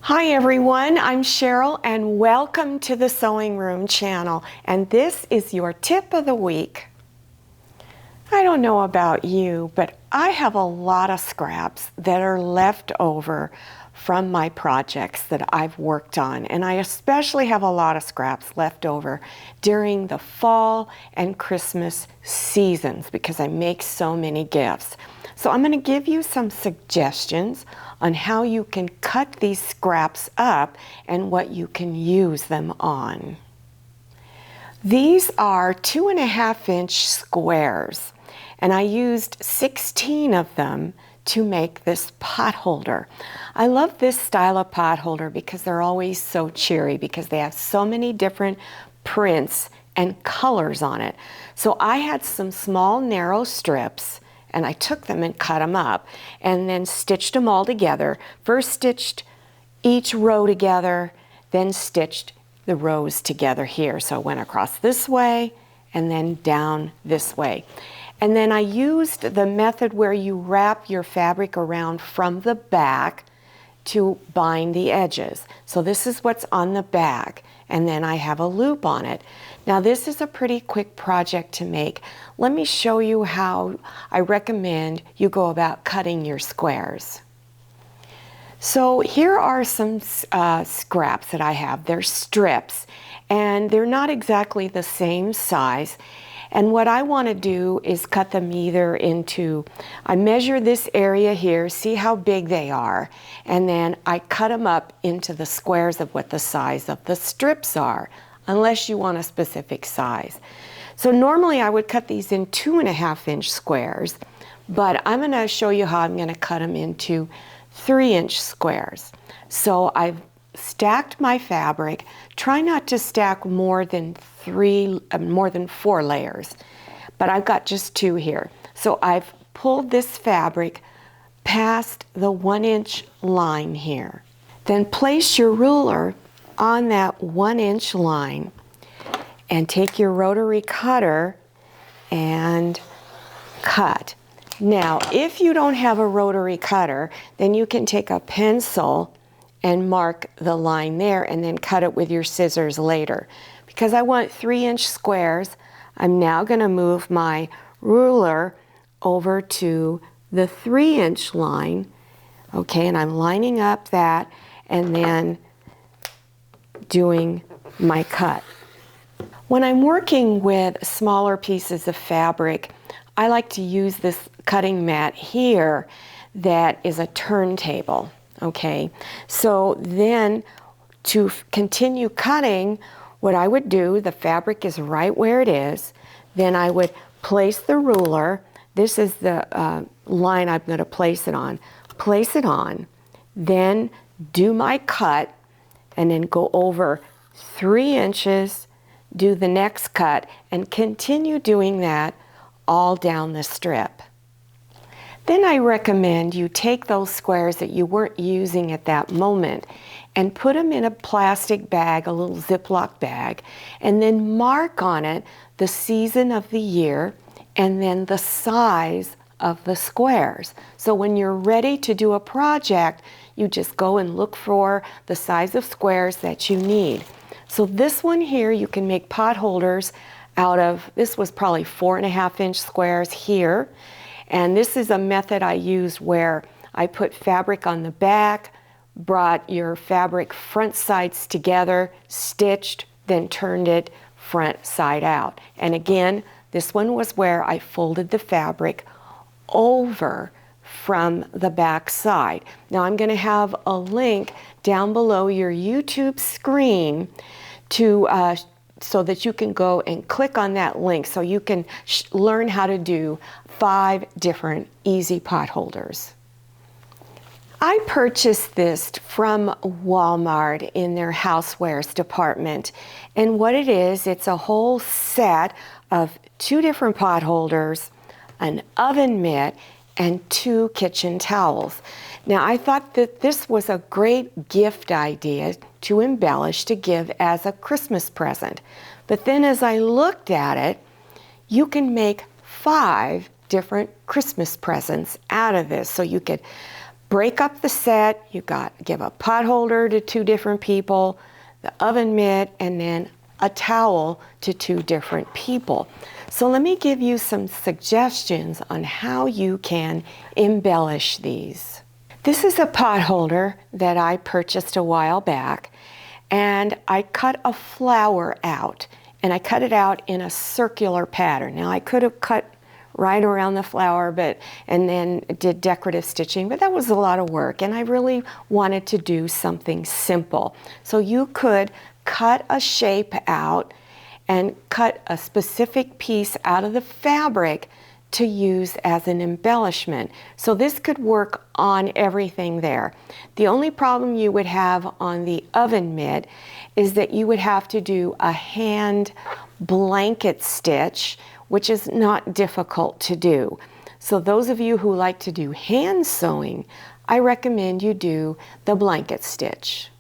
Hi everyone, I'm Cheryl and welcome to the Sewing Room channel, and this is your tip of the week. I don't know about you, but I have a lot of scraps that are left over from my projects that I've worked on, and I especially have a lot of scraps left over during the fall and Christmas seasons because I make so many gifts. So I'm going to give you some suggestions on how you can cut these scraps up and what you can use them on. These are 2.5-inch squares, and I used 16 of them to make this pot holder. I love this style of pot holder because they're always so cheery because they have so many different prints and colors on it. So I had some small narrow strips and I took them and cut them up and then stitched them all together. First stitched each row together, then stitched the rows together here. So I went across this way and then down this way. And then I used the method where you wrap your fabric around from the back to bind the edges. So this is what's on the back, and then I have a loop on it. Now this is a pretty quick project to make. Let me show you how I recommend you go about cutting your squares. So here are some scraps that I have. They're strips, and they're not exactly the same size. And what I want to do is cut them either into, I measure this area here, see how big they are, and then I cut them up into the squares of what the size of the strips are, unless you want a specific size. So normally I would cut these in 2.5-inch squares, but I'm going to show you how I'm going to cut them into 3-inch squares. So I've stacked my fabric. Try not to stack more than 4 layers, but I've got just 2 here. So I've pulled this fabric past the 1-inch line here. Then place your ruler on that 1-inch line and take your rotary cutter and cut. Now, if you don't have a rotary cutter, then you can take a pencil and mark the line there and then cut it with your scissors later. Because I want 3-inch squares, I'm now going to move my ruler over to the 3-inch line, okay, and I'm lining up that and then doing my cut. When I'm working with smaller pieces of fabric, I like to use this cutting mat here that is a turntable. Okay, so then to continue cutting, what I would do, the fabric is right where it is, then I would place the ruler, this is the line I'm going to place it on, then do my cut, and then go over 3 inches, do the next cut, and continue doing that all down the strip. Then I recommend you take those squares that you weren't using at that moment and put them in a plastic bag, a little Ziploc bag, and then mark on it the season of the year and then the size of the squares. So when you're ready to do a project, you just go and look for the size of squares that you need. So this one here, you can make pot holders out of, this was probably 4.5-inch squares here. And this is a method I used where I put fabric on the back, brought your fabric front sides together, stitched, then turned it front side out. And again, this one was where I folded the fabric over from the back side. Now I'm going to have a link down below your YouTube screen to so that you can go and click on that link so you can learn how to do 5 different easy pot holders. I purchased this from Walmart in their housewares department, and what it is, it's a whole set of 2 different pot holders, an oven mitt, and 2 kitchen towels. Now I thought that this was a great gift idea to embellish, to give as a Christmas present. But then as I looked at it, you can make 5 different Christmas presents out of this. So you could break up the set. You give a pot holder to 2 different people, the oven mitt, and then a towel to 2 different people. So let me give you some suggestions on how you can embellish these. This is a pot holder that I purchased a while back, and I cut a flower out, and I cut it out in a circular pattern. Now I could have cut right around the flower and then did decorative stitching, but that was a lot of work, and I really wanted to do something simple. So you could cut a shape out and cut a specific piece out of the fabric to use as an embellishment. So this could work on everything there. The only problem you would have on the oven mitt is that you would have to do a hand blanket stitch, which is not difficult to do. So those of you who like to do hand sewing, I recommend you do the blanket stitch.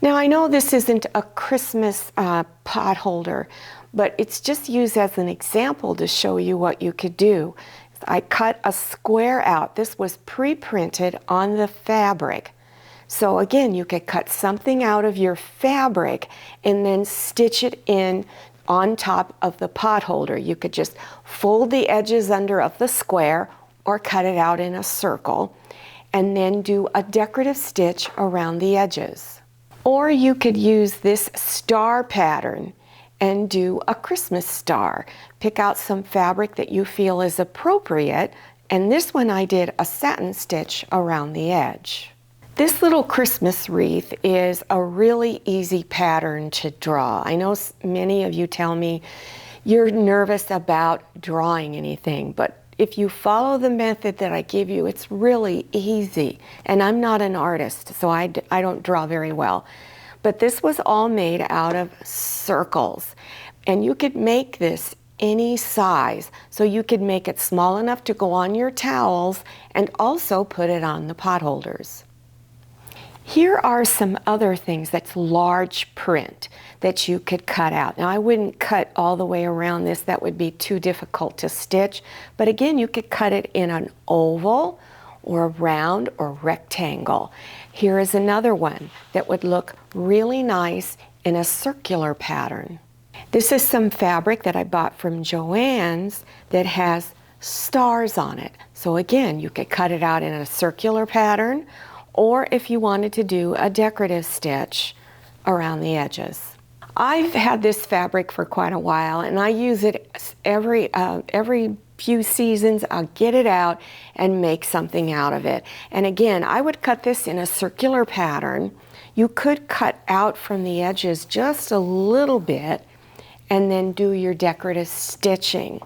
Now I know this isn't a Christmas pot holder, but it's just used as an example to show you what you could do. I cut a square out. This was pre-printed on the fabric. So again, you could cut something out of your fabric and then stitch it in on top of the pot holder. You could just fold the edges under of the square or cut it out in a circle and then do a decorative stitch around the edges. Or you could use this star pattern and do a Christmas star. Pick out some fabric that you feel is appropriate, and this one I did a satin stitch around the edge. This little Christmas wreath is a really easy pattern to draw. I know many of you tell me you're nervous about drawing anything, but if you follow the method that I give you, it's really easy. And I'm not an artist, so I don't draw very well. But this was all made out of circles. And you could make this any size. So you could make it small enough to go on your towels and also put it on the pot holders. Here are some other things that's large print that you could cut out. Now I wouldn't cut all the way around this, that would be too difficult to stitch, but again you could cut it in an oval or a round or rectangle. Here is another one that would look really nice in a circular pattern. This is some fabric that I bought from Joann's that has stars on it. So again, you could cut it out in a circular pattern, or if you wanted to do a decorative stitch around the edges. I've had this fabric for quite a while, and I use it every few seasons. I'll get it out and make something out of it. And again, I would cut this in a circular pattern. You could cut out from the edges just a little bit and then do your decorative stitching.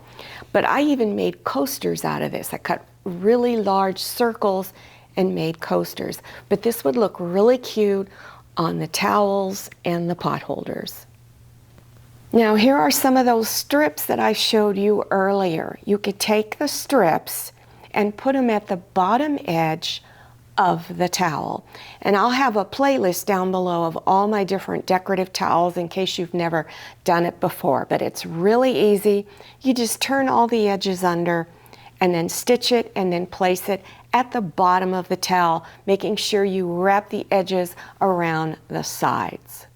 But I even made coasters out of this. I cut really large circles and made coasters. But this would look really cute on the towels and the pot holders. Now here are some of those strips that I showed you earlier. You could take the strips and put them at the bottom edge of the towel. And I'll have a playlist down below of all my different decorative towels in case you've never done it before. But it's really easy. You just turn all the edges under and then stitch it and then place it at the bottom of the towel, making sure you wrap the edges around the sides.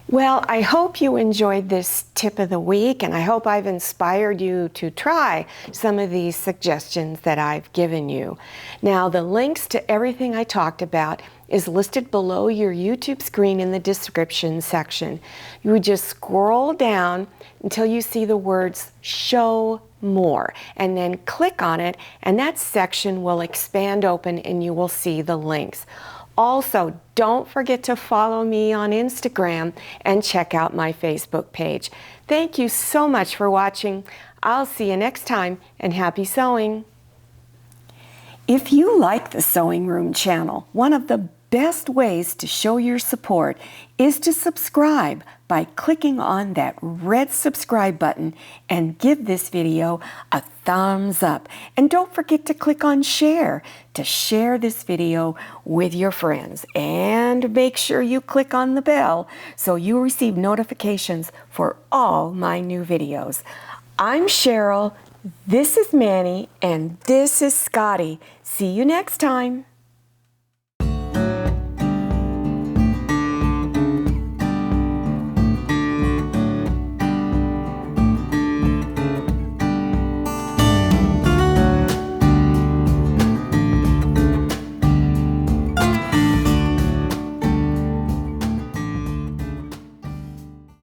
Well, I hope you enjoyed this tip of the week, and I hope I've inspired you to try some of these suggestions that I've given you. Now, the links to everything I talked about is listed below your YouTube screen in the description section. You would just scroll down until you see the words Show More, and then click on it, and that section will expand open and you will see the links. Also, don't forget to follow me on Instagram and check out my Facebook page. Thank you so much for watching. I'll see you next time, and happy sewing. If you like the Sewing Room channel, one of the best ways to show your support is to subscribe by clicking on that red subscribe button and give this video a thumbs up. And don't forget to click on share to share this video with your friends. And make sure you click on the bell so you receive notifications for all my new videos. I'm Cheryl. This is Manny and this is Scotty. See you next time.